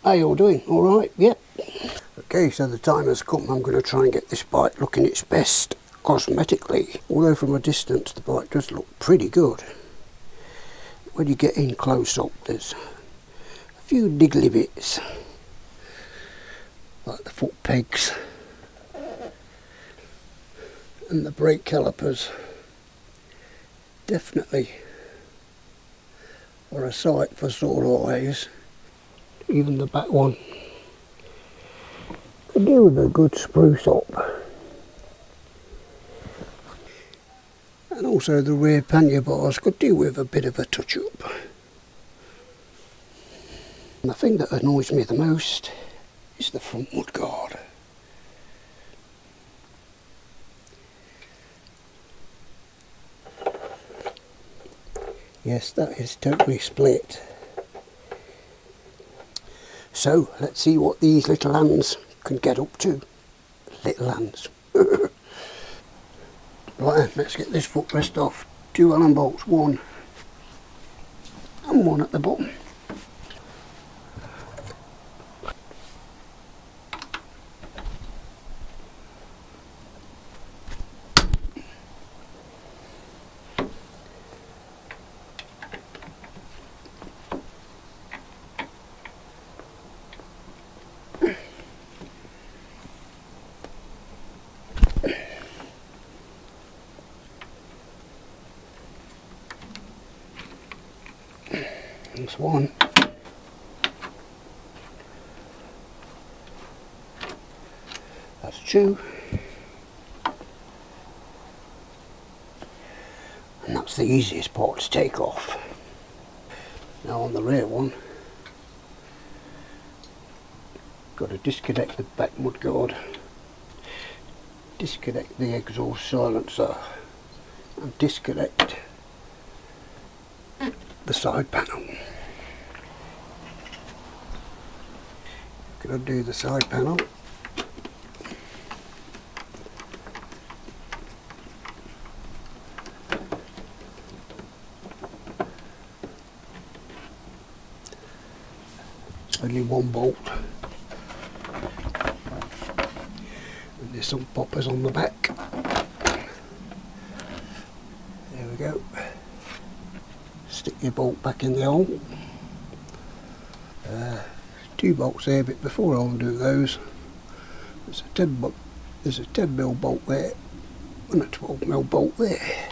How you all doing? All right? Yep. Okay, so the time has come. I'm going to try and get this bike looking its best cosmetically. Although from a distance the bike does look pretty good. When you get in close up, there's a few niggly bits, like the foot pegs and the brake calipers. Definitely are a sight for sore eyes. Even the back one could do with a good spruce up. And also the rear pannier bars could do with a bit of a touch up. And the thing that annoys me the most is the front mudguard. Yes, that is totally split. So let's see what these little hands can get up to. Little hands. Right, let's get this footrest off. 2 Allen bolts, 1 and 1 at the bottom. That's 1. That's 2. And that's the easiest part to take off. Now on the rear one, got to disconnect the back mudguard, disconnect the exhaust silencer and disconnect the side panel. Gonna do the side panel. Only 1 bolt. And there's some poppers on the back. There we go. Stick your bolt back in the hole. 2 bolts there, but before I undo those, there's a 10mm bolt there and a 12mm bolt there.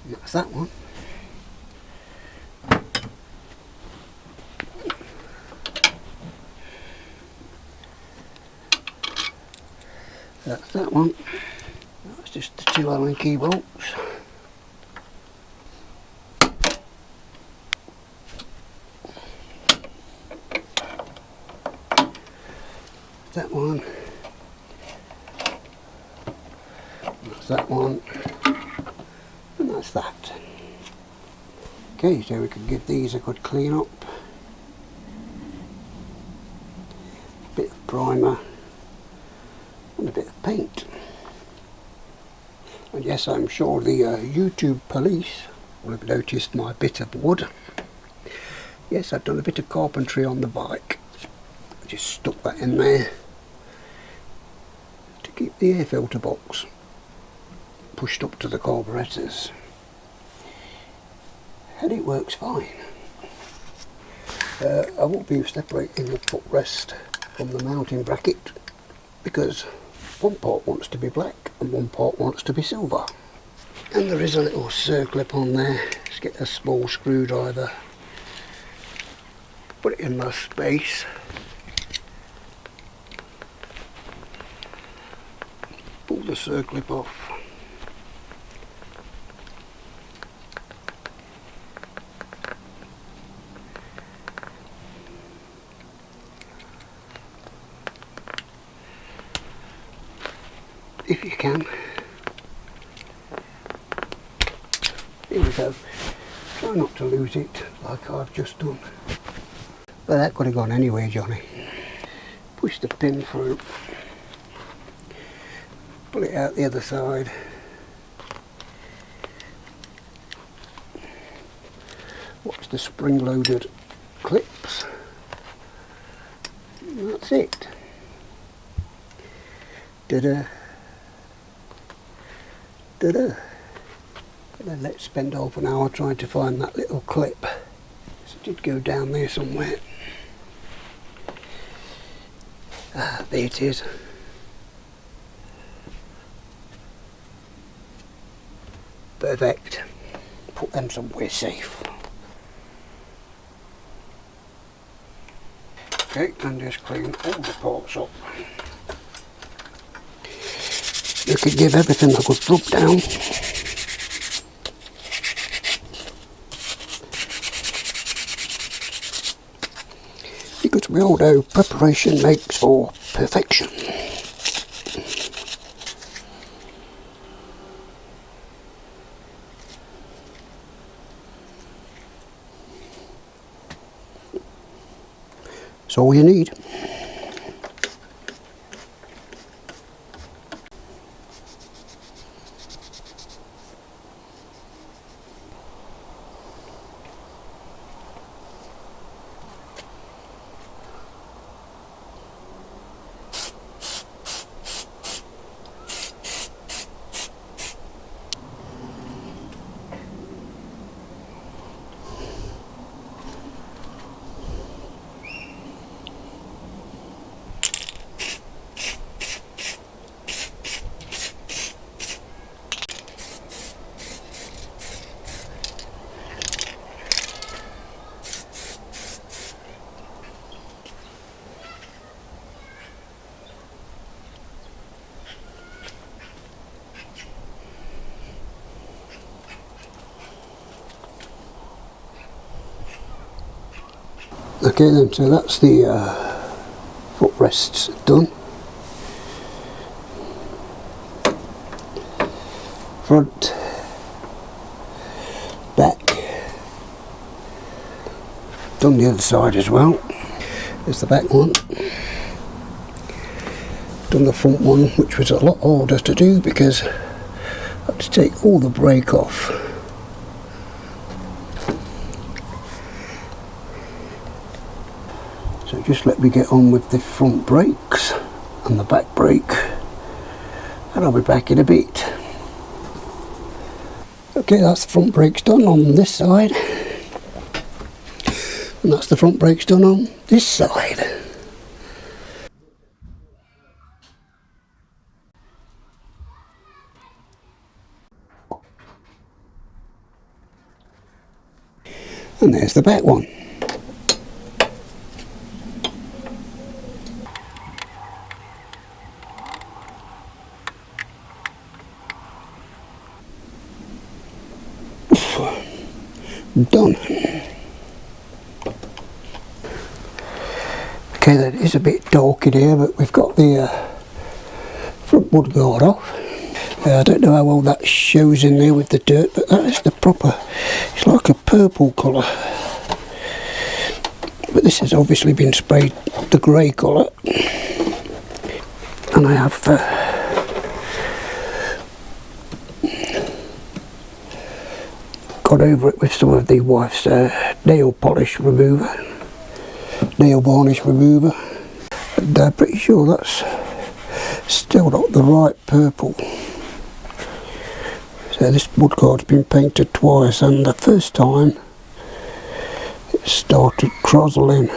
And that's that one. That's that one. That's just the 2 Allen key bolts. That one. That's that one. And that's that. Okay, so we can give these a good clean up. Bit of primer. And a bit of paint. And yes, I'm sure the YouTube police will have noticed my bit of wood. Yes, I've done a bit of carpentry on the bike. I just stuck that in there to keep the air filter box pushed up to the carburetors. And it works fine. I won't be separating the footrest from the mounting bracket because one part wants to be black and one part wants to be silver. And there is a little circlip on there. Let's get a small screwdriver, put it in my space, pull the circlip off. If you can. Here we go. Try not to lose it like I've just done. But that could have gone anywhere, Johnny. push the pin through, pull it out the other side, watch the spring-loaded clips, and that's it. Da-da, da-da. And then let's spend half an hour trying to find that little clip. So it did go down there somewhere. Ah, there it is. Perfect. Put them somewhere safe. Okay, and just clean all the parts up. You could give everything a good rub down. Because we all know preparation makes for perfection. That's all you need. Okay then, so that's the footrests done. Front, back, done the other side as well. There's the back one. Done the front one, which was a lot harder to do because I had to take all the brake off. So just let me get on with the front brakes and the back brake, and I'll be back in a bit. Okay, that's the front brakes done on this side, and that's the front brakes done on this side. And there's the back one. Done. Okay, that is a bit dark in here, but we've got the front mudguard off. I don't know how well that shows in there with the dirt, but that is the proper, it's like a purple colour. But this has obviously been sprayed the grey colour. And I have got over it with some of the wife's nail polish remover, nail varnish remover, and I'm pretty sure that's still not the right purple. So this mudguard's been painted twice, and the first time it started crozzling,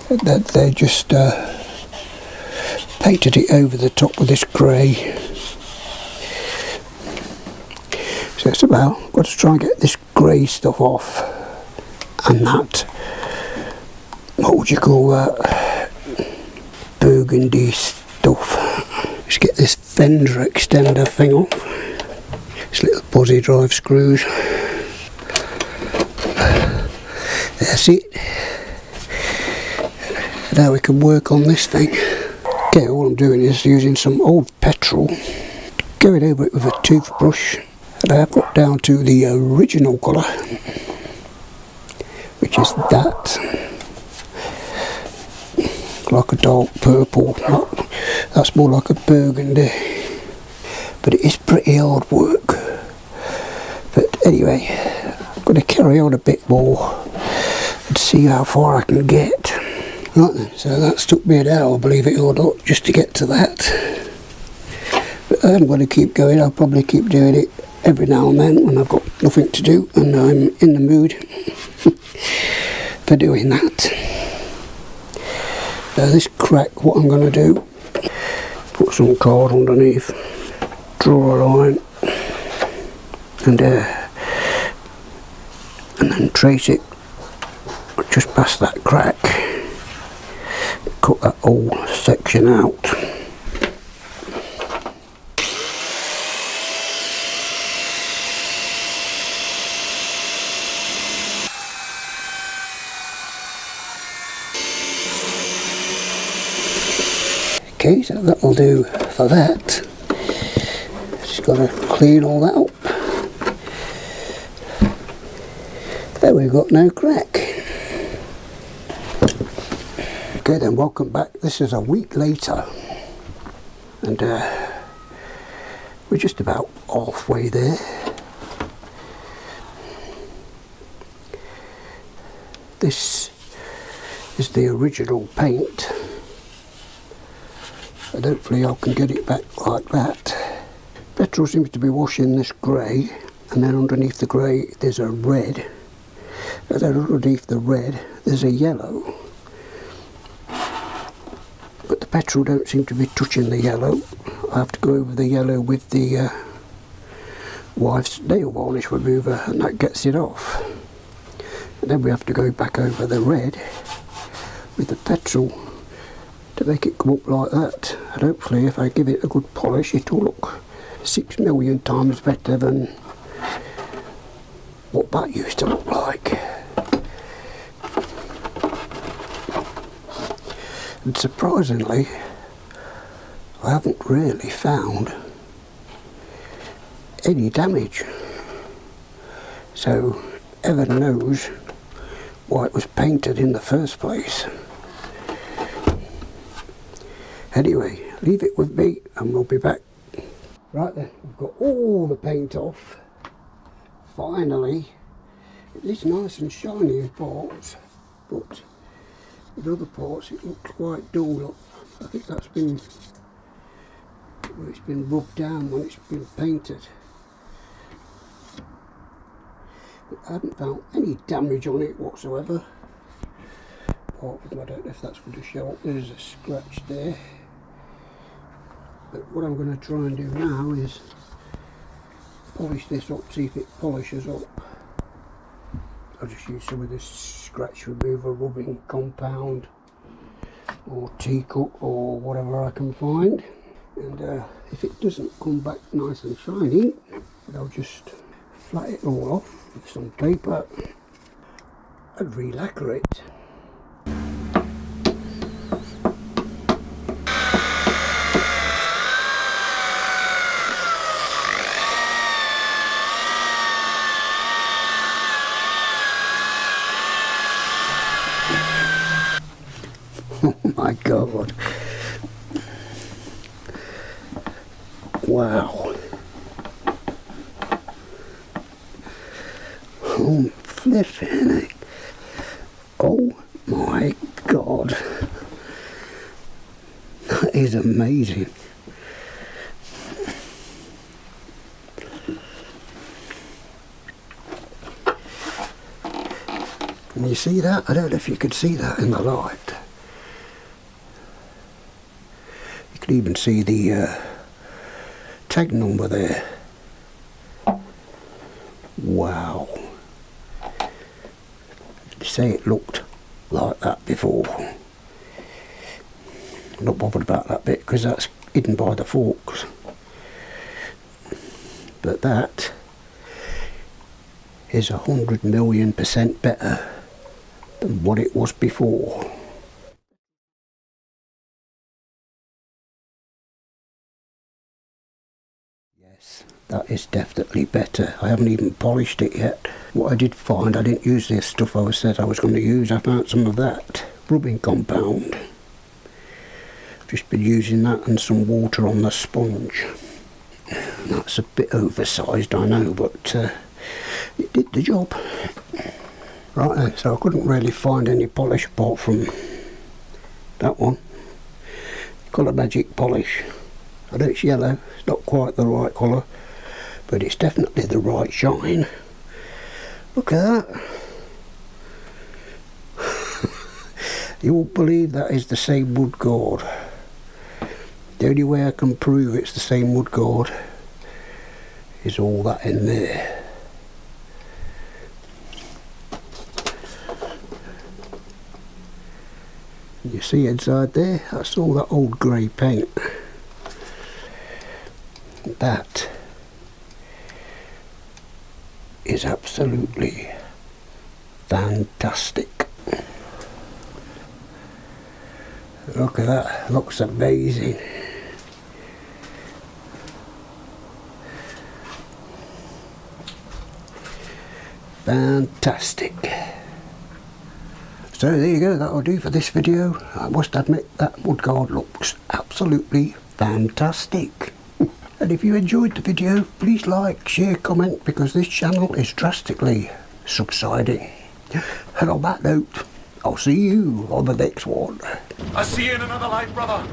and then they just painted it over the top with this grey. So somehow I've got to try and get this grey stuff off, and that, what would you call that, burgundy stuff. Let's get this fender extender thing off, this little buzzy drive screws. That's it. Now we can work on this thing. Okay, all I'm doing is using some old petrol, going over it with a toothbrush. And I have got down to the original colour, which which is that, like a dark purple. That's more like a burgundy, but it is pretty hard work. But anyway, I'm going to carry on a bit more and see how far I can get. Right then, so that's took me an hour, believe it or not, just to get to that. But I'm going to keep going. I'll probably keep doing it every now and then when I've got nothing to do and I'm in the mood for doing that. So this crack, what I'm going to do, put some card underneath, draw a line, and then trace it just past that crack. Cut that whole section out. Okay, so that'll do for that. Just got to clean all that up. There we've got no crack. Okay then, welcome back. This is a week later, and we're just about halfway there. This is the original paint, and hopefully I can get it back like that. Petrol seems to be washing this grey, and then underneath the grey there's a red, and then underneath the red there's a yellow. But the petrol don't seem to be touching the yellow. I have to go over the yellow with the wife's nail varnish remover, and that gets it off. And then we have to go back over the red with the petrol to make it come up like that. And hopefully if I give it a good polish, it'll look 6 million times better than what that used to look like. And surprisingly, I haven't really found any damage. So heaven knows why it was painted in the first place. Anyway, leave it with me and we'll be back. Right then, we've got all the paint off. Finally, it is nice and shiny in parts, but with other parts it looks quite dull. I think that's been where it's been rubbed down when it's been painted. But I haven't found any damage on it whatsoever. Apart from, I don't know if that's going to show up, there's a scratch there. But what I'm going to try and do now is polish this up, see if it polishes up. I'll just use some of this scratch remover rubbing compound or teacup or whatever I can find. And if it doesn't come back nice and shiny, I'll just flat it all off with some paper and re-lacquer it. Oh my God. Wow. Oh, flipping it. Oh my God. That is amazing. Can you see that? I don't know if you could see that in the light. You can even see the tag number there. Wow. They say it looked like that before. I'm not bothered about that bit because that's hidden by the forks. But that is 100,000,000% better than what it was before. Yes, That is definitely better. I haven't even polished it yet. What I did find, I didn't use this stuff I said I was going to use. I found some of that rubbing compound. I've just been using that and some water on the sponge. That's a bit oversized, I know, but it did the job. Right then, so I couldn't really find any polish apart from that one. Colour Magic polish. I know it's yellow, it's not quite the right colour, but it's definitely the right shine. Look at that. You won't believe that is the same mudguard. The only way I can prove it's the same mudguard is all that in there. You see inside there, that's all that old grey paint. That is absolutely fantastic. Look at that, looks amazing. Fantastic. So there you go, that'll do for this video. I must admit that mudguard looks absolutely fantastic. And if you enjoyed the video, please like, share, comment, because this channel is drastically subsiding. And on that note, I'll see you on the next one. I'll see you in another life, brother.